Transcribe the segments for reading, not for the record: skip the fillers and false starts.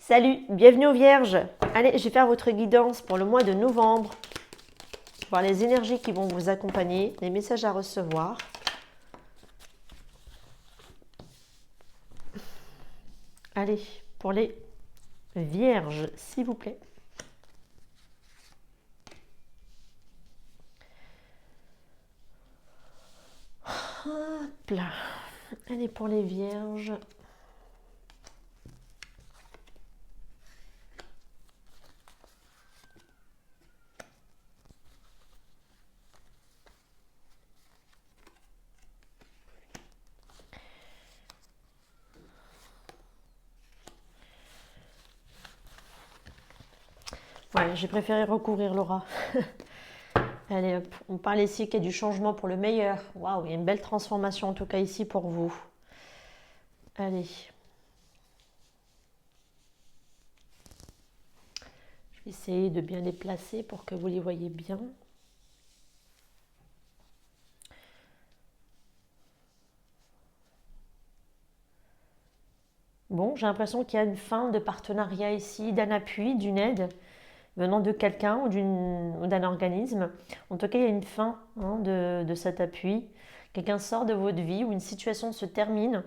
Salut, bienvenue aux Vierges. Allez, je vais faire votre guidance pour le mois de novembre. Voir les énergies qui vont vous accompagner, les messages à recevoir. Allez, pour les Vierges, s'il vous plaît. Hop là. Allez, pour les Vierges. Ouais, j'ai préféré recourir Laura. Allez hop, on parle ici qu'il y a du changement pour le meilleur. Waouh, il y a une belle transformation en tout cas ici pour vous. Allez. Je vais essayer de bien les placer pour que vous les voyez bien. Bon, j'ai l'impression qu'il y a une fin de partenariat ici, d'un appui, d'une aide venant de quelqu'un ou d'un organisme. En tout cas, il y a une fin de cet appui. Quelqu'un sort de votre vie ou une situation se termine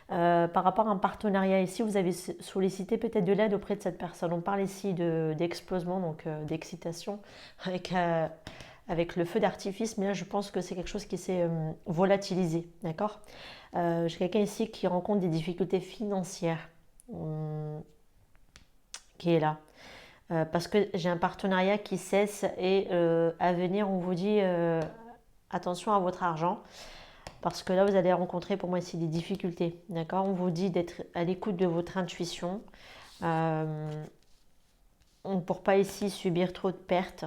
par rapport à un partenariat. Ici, vous avez sollicité peut-être de l'aide auprès de cette personne. On parle ici d'explosement, donc d'excitation avec le feu d'artifice, mais là, je pense que c'est quelque chose qui s'est volatilisé, d'accord. J'ai quelqu'un ici qui rencontre des difficultés financières, qui est là. Parce que j'ai un partenariat qui cesse et à venir, on vous dit attention à votre argent. Parce que là, vous allez rencontrer pour moi ici des difficultés, d'accord. On vous dit d'être à l'écoute de votre intuition. Pour pas ici subir trop de pertes.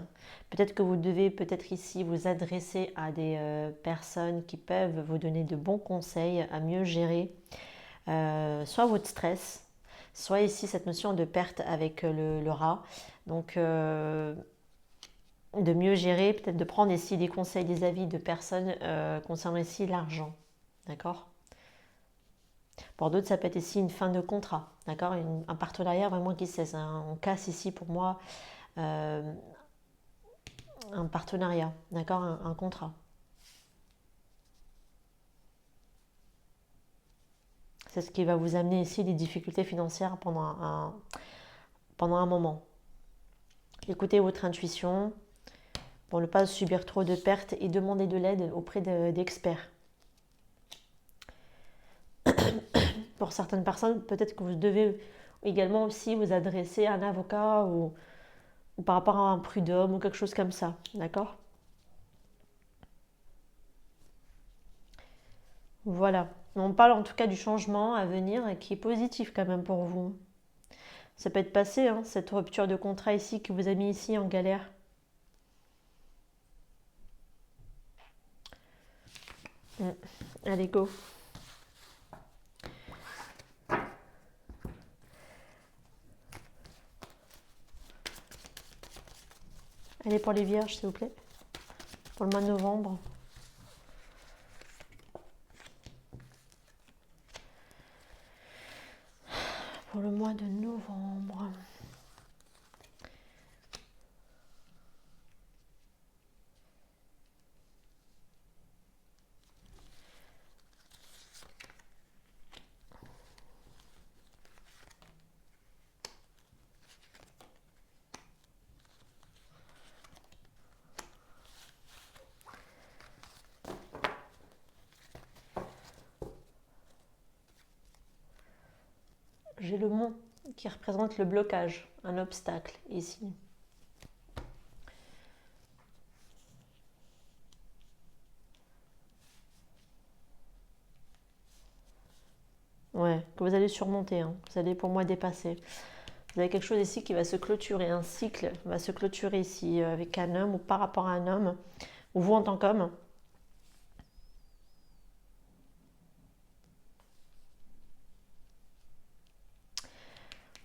Peut-être que vous devez peut-être ici vous adresser à des personnes qui peuvent vous donner de bons conseils à mieux gérer soit votre stress, soit ici cette notion de perte avec le rat. Donc de mieux gérer, peut-être de prendre ici des conseils, des avis de personnes concernant ici l'argent. D'accord. Pour d'autres, ça peut être ici une fin de contrat, d'accord, un partenariat vraiment qui cesse. On casse ici pour moi un partenariat, d'accord, un contrat. C'est ce qui va vous amener ici des difficultés financières pendant un moment. Écoutez votre intuition pour ne pas subir trop de pertes et demander de l'aide auprès d'experts. Pour certaines personnes, peut-être que vous devez également aussi vous adresser à un avocat ou par rapport à un prud'homme ou quelque chose comme ça, d'accord. Voilà. On parle en tout cas du changement à venir et qui est positif quand même pour vous. Ça peut être passé, hein, cette rupture de contrat ici qui vous a mis ici en galère. Allez, go. Allez pour les vierges, s'il vous plaît. Pour le mois de novembre. Pour le mois de novembre. J'ai le mont qui représente le blocage, un obstacle ici. Ouais, que vous allez surmonter, hein. Vous allez pour moi dépasser. Vous avez quelque chose ici qui va se clôturer, un cycle va se clôturer ici avec un homme ou par rapport à un homme, ou vous en tant qu'homme.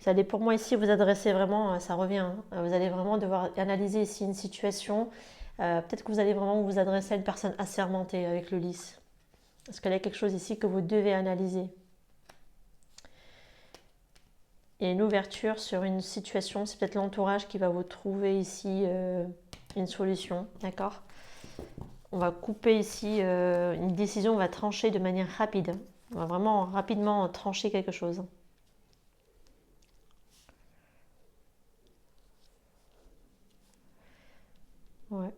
Vous allez pour moi ici vous adresser vraiment, ça revient, hein. Vous allez vraiment devoir analyser ici une situation. Peut-être que vous allez vraiment vous adresser à une personne assermentée avec le lys. Parce qu'il y a quelque chose ici que vous devez analyser. Il y a une ouverture sur une situation, c'est peut-être l'entourage qui va vous trouver ici une solution, d'accord? On va couper ici une décision, on va trancher de manière rapide. On va vraiment rapidement trancher quelque chose. Ouais.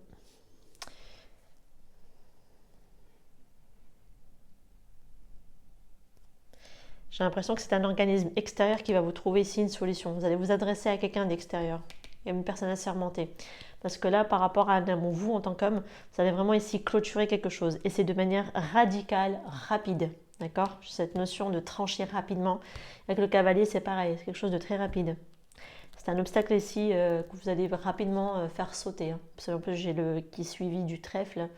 J'ai l'impression que c'est un organisme extérieur qui va vous trouver ici une solution. Vous allez vous adresser à quelqu'un d'extérieur, à une personne assermentée. Parce que là, par rapport à vous en tant qu'homme, vous allez vraiment ici clôturer quelque chose. Et c'est de manière radicale, rapide. D'accord? Cette notion de trancher rapidement. Avec le cavalier, c'est pareil, c'est quelque chose de très rapide. C'est un obstacle ici que vous allez rapidement faire sauter. Hein. Parce qu'en plus, j'ai le qui est suivi du trèfle.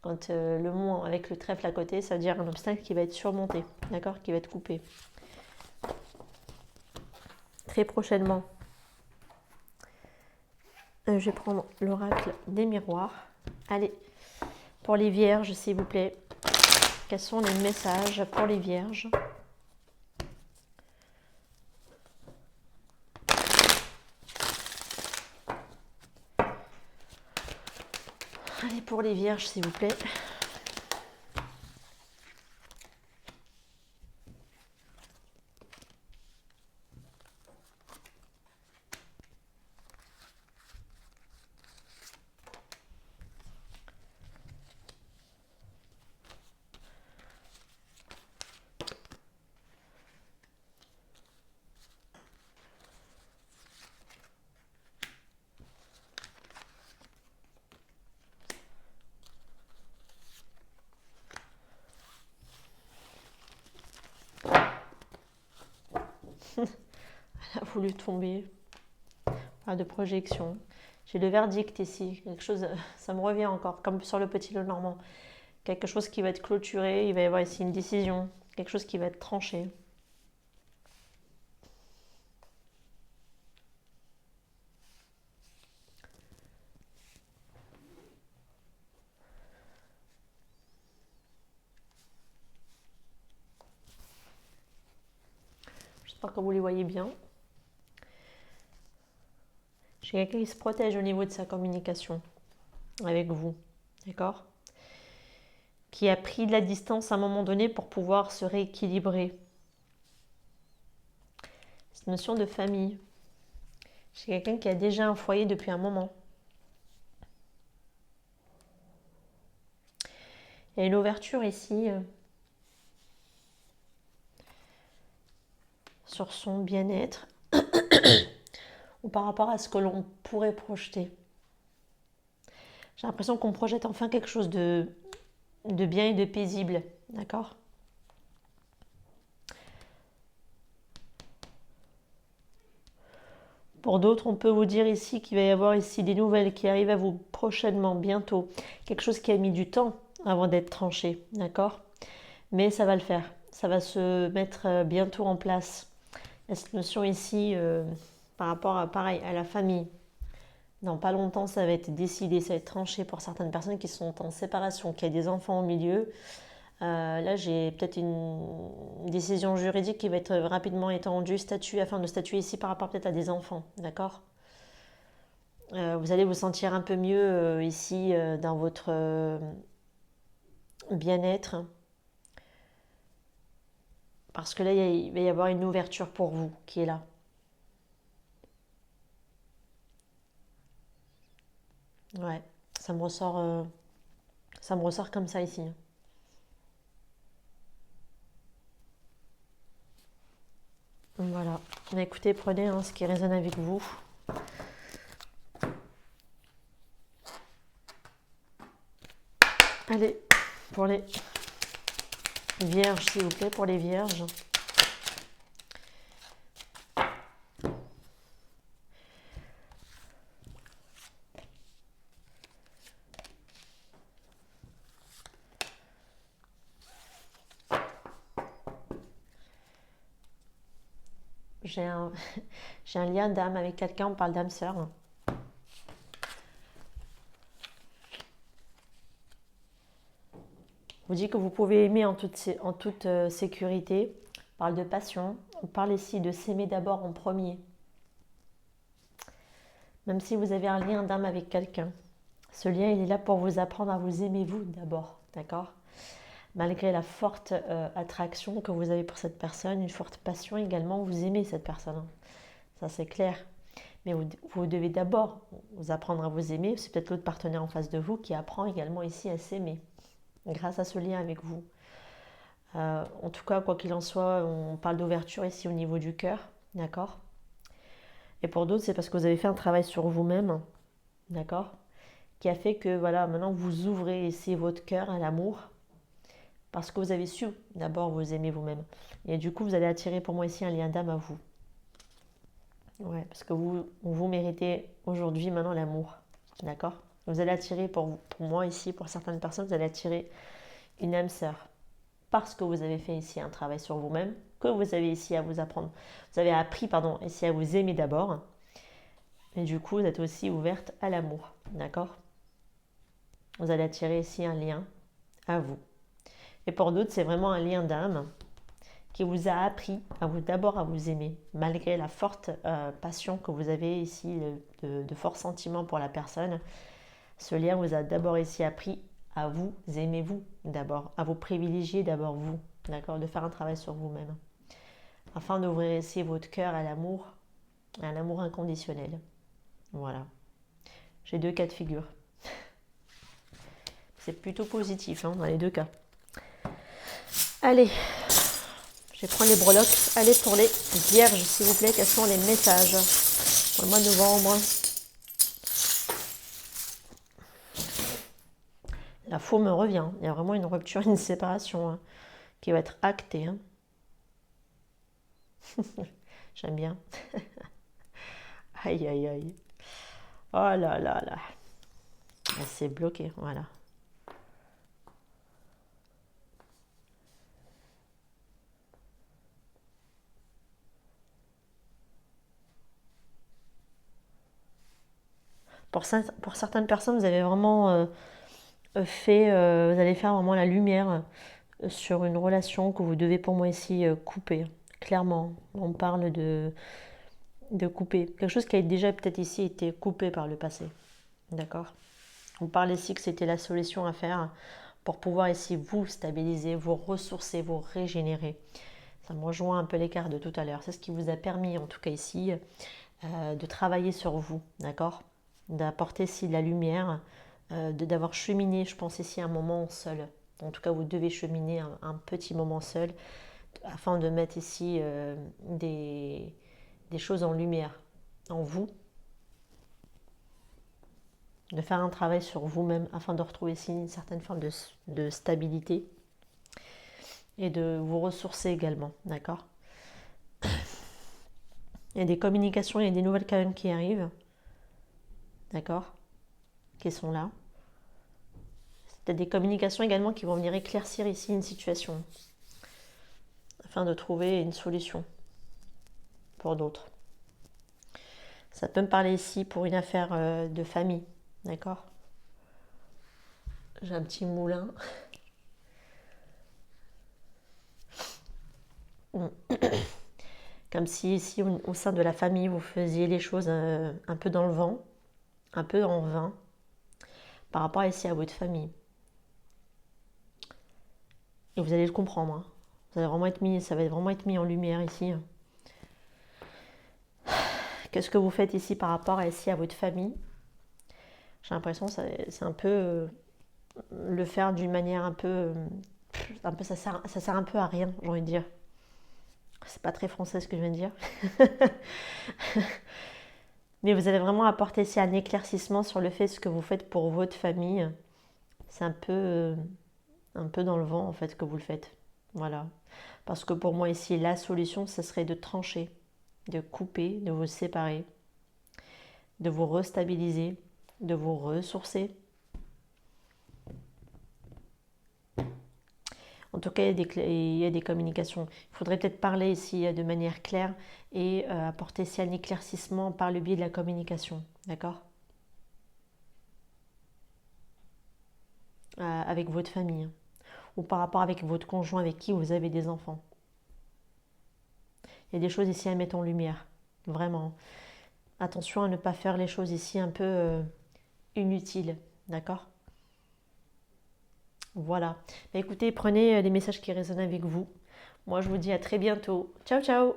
Quand le mont avec le trèfle à côté, ça veut dire un obstacle qui va être surmonté, d'accord? Qui va être coupé. Très prochainement, je vais prendre l'oracle des miroirs. Allez, pour les vierges, s'il vous plaît, quels sont les messages pour les vierges? Allez, pour les vierges, s'il vous plaît. Elle a voulu tomber. Pas de projection. J'ai le verdict ici. Quelque chose, ça me revient encore, comme sur le petit lot normand. Quelque chose qui va être clôturé. Il va y avoir ici une décision. Quelque chose qui va être tranché. J'espère que vous les voyez bien. J'ai quelqu'un qui se protège au niveau de sa communication avec vous. D'accord? Qui a pris de la distance à un moment donné pour pouvoir se rééquilibrer. Cette notion de famille. J'ai quelqu'un qui a déjà un foyer depuis un moment. Il y a une ouverture ici sur son bien-être ou par rapport à ce que l'on pourrait projeter. J'ai l'impression qu'on projette enfin quelque chose de bien et de paisible. D'accord? Pour d'autres, on peut vous dire ici qu'il va y avoir ici des nouvelles qui arrivent à vous prochainement, bientôt. Quelque chose qui a mis du temps avant d'être tranché, d'accord? Mais ça va le faire. Ça va se mettre bientôt en place. Il y a cette notion ici par rapport à, pareil, à la famille. Dans pas longtemps, ça va être décidé, ça va être tranché pour certaines personnes qui sont en séparation, qui ont des enfants au milieu. Là, j'ai peut-être une décision juridique qui va être rapidement étendue, afin de statuer ici par rapport peut-être à des enfants, d'accord? Vous allez vous sentir un peu mieux ici dans votre bien-être, parce que là, il va y avoir une ouverture pour vous qui est là. Ouais, ça me ressort comme ça ici. Voilà. Mais écoutez, prenez ce qui résonne avec vous. Allez, pour les vierges, s'il vous plaît, pour les vierges. J'ai un, j'ai un lien d'âme avec quelqu'un, on parle d'âme sœur. Vous dit que vous pouvez aimer en toute sécurité. On parle de passion, On parle ici de s'aimer d'abord en premier. Même si vous avez un lien d'âme avec quelqu'un, ce lien, il est là pour vous apprendre à vous aimer vous d'abord, d'accord? Malgré la forte attraction que vous avez pour cette personne, une forte passion également, vous aimez cette personne. Ça, c'est clair. Mais vous devez d'abord vous apprendre à vous aimer. C'est peut-être l'autre partenaire en face de vous qui apprend également ici à s'aimer grâce à ce lien avec vous. En tout cas, quoi qu'il en soit, on parle d'ouverture ici au niveau du cœur, d'accord? Et pour d'autres, c'est parce que vous avez fait un travail sur vous-même, d'accord? Qui a fait que, voilà, maintenant vous ouvrez ici votre cœur à l'amour, parce que vous avez su d'abord vous aimer vous-même. Et du coup, vous allez attirer pour moi ici un lien d'âme à vous. Ouais, parce que vous méritez aujourd'hui, maintenant, l'amour, d'accord? Vous allez attirer, pour moi ici, pour certaines personnes, vous allez attirer une âme sœur. Parce que vous avez fait ici un travail sur vous-même, que vous avez ici à vous apprendre. Vous avez appris, pardon, ici à vous aimer d'abord. Et du coup, vous êtes aussi ouverte à l'amour, d'accord? Vous allez attirer ici un lien à vous. Et pour d'autres, c'est vraiment un lien d'âme qui vous a appris à vous d'abord à vous aimer, malgré la forte passion que vous avez ici, de forts sentiments pour la personne. Ce lien vous a d'abord ici appris à vous aimer vous d'abord, à vous privilégier d'abord vous, d'accord, de faire un travail sur vous-même, afin d'ouvrir ici votre cœur à un amour inconditionnel. Voilà. J'ai deux cas de figure. C'est plutôt positif dans les deux cas. Allez, je vais prendre les breloques. Allez pour les vierges, s'il vous plaît. Quels sont les messages pour le mois de novembre? La faux me revient. Il y a vraiment une rupture, une séparation qui va être actée. J'aime bien. Aïe, aïe, aïe. Oh là là là. C'est bloqué, voilà. Pour certaines personnes, vous avez vraiment vous allez faire vraiment la lumière sur une relation que vous devez pour moi ici couper. Clairement, on parle de couper. Quelque chose qui a déjà peut-être ici été coupé par le passé. D'accord? On parle ici que c'était la solution à faire pour pouvoir ici vous stabiliser, vous ressourcer, vous régénérer. Ça me rejoint un peu l'écart de tout à l'heure. C'est ce qui vous a permis, en tout cas ici, de travailler sur vous, d'accord? D'apporter ici de la lumière, d'avoir cheminé, je pense ici, un moment seul. En tout cas, vous devez cheminer un petit moment seul afin de mettre ici des choses en lumière en vous, de faire un travail sur vous-même afin de retrouver ici une certaine forme de stabilité et de vous ressourcer également, d'accord? Il y a des communications, il y a des nouvelles quand même qui arrivent, d'accord? Qui sont là. Il y a des communications également qui vont venir éclaircir ici une situation afin de trouver une solution pour d'autres. Ça peut me parler ici pour une affaire de famille, d'accord? J'ai un petit moulin. Comme si ici, au sein de la famille, vous faisiez les choses un peu dans le vent, un peu en vain, par rapport ici à votre famille. Et vous allez le comprendre. Ça va vraiment être mis en lumière ici. Qu'est-ce que vous faites ici par rapport ici à votre famille? J'ai l'impression que c'est un peu le faire d'une manière ça sert un peu à rien, j'ai envie de dire. C'est pas très français ce que je viens de dire. Mais vous allez vraiment apporter ici un éclaircissement sur le fait ce que vous faites pour votre famille. C'est un peu dans le vent en fait que vous le faites. Voilà. Parce que pour moi ici, la solution, ce serait de trancher, de couper, de vous séparer, de vous restabiliser, de vous ressourcer. En tout cas, il y a des communications. Il faudrait peut-être parler ici de manière claire et apporter ici un éclaircissement par le biais de la communication. D'accord? Avec votre famille. Ou par rapport avec votre conjoint avec qui vous avez des enfants. Il y a des choses ici à mettre en lumière. Vraiment. Attention à ne pas faire les choses ici un peu inutiles. D'accord? Voilà. Bah, écoutez, prenez les messages qui résonnent avec vous. Moi, je vous dis à très bientôt. Ciao, ciao!